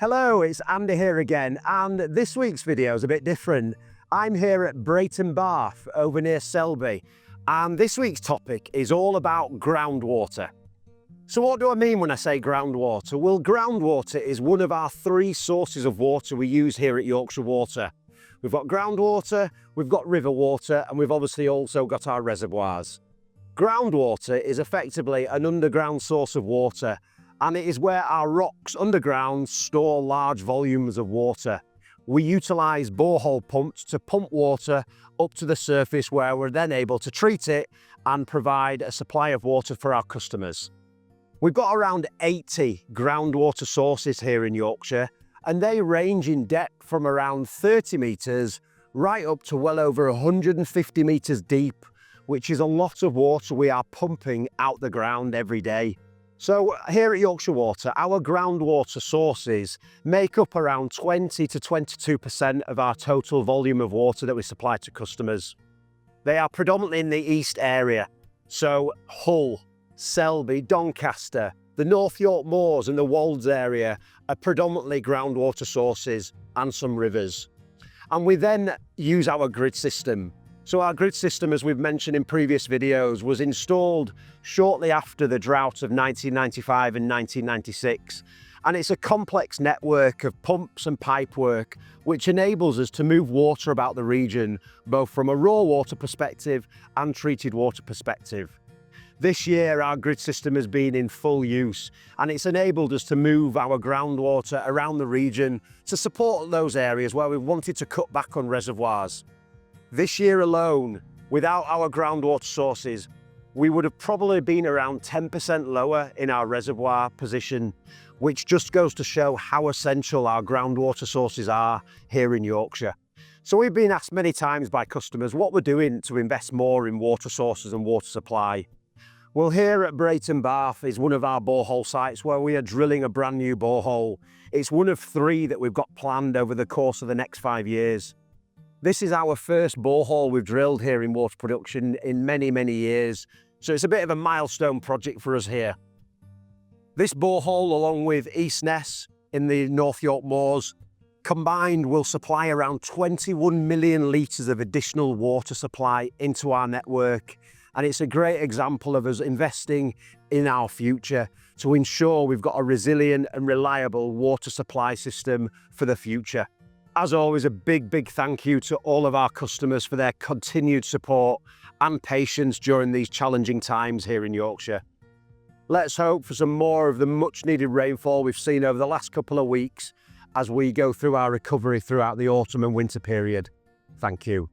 Hello, it's Andy here again, and this week's video is a bit different. I'm here at Brayton Barff over near Selby, and this week's topic is all about groundwater. So what do I mean when I say groundwater? Well, groundwater is one of our three sources of water we use here at Yorkshire Water. We've got groundwater, we've got river water, and we've obviously also got our reservoirs. Groundwater is effectively an underground source of water, and it is where our rocks underground store large volumes of water. We utilise borehole pumps to pump water up to the surface where we're then able to treat it and provide a supply of water for our customers. We've got around 80 groundwater sources here in Yorkshire, and they range in depth from around 30 metres right up to well over 150 metres deep, which is a lot of water we are pumping out the ground every day. So here at Yorkshire Water, our groundwater sources make up around 20 to 22% of our total volume of water that we supply to customers. They are predominantly in the east area, so Hull, Selby, Doncaster, the North York Moors and the Wolds area are predominantly groundwater sources and some rivers. And we then use our grid system. So our grid system, as we've mentioned in previous videos, was installed shortly after the drought of 1995 and 1996. And it's a complex network of pumps and pipework, which enables us to move water about the region, both from a raw water perspective and treated water perspective. This year, our grid system has been in full use, and it's enabled us to move our groundwater around the region to support those areas where we wanted to cut back on reservoirs. This year alone, without our groundwater sources, we would have probably been around 10% lower in our reservoir position, which just goes to show how essential our groundwater sources are here in Yorkshire. So we've been asked many times by customers what we're doing to invest more in water sources and water supply. Well, here at Brayton Barff is one of our borehole sites where we are drilling a brand new borehole. It's one of three that we've got planned over the course of the next 5 years. This is our first borehole we've drilled here in water production in many, many years. So it's a bit of a milestone project for us here. This borehole, along with East Ness in the North York Moors, combined will supply around 21 million litres of additional water supply into our network. And it's a great example of us investing in our future to ensure we've got a resilient and reliable water supply system for the future. As always, a big thank you to all of our customers for their continued support and patience during these challenging times here in Yorkshire. Let's hope for some more of the much needed rainfall we've seen over the last couple of weeks as we go through our recovery throughout the autumn and winter period. Thank you.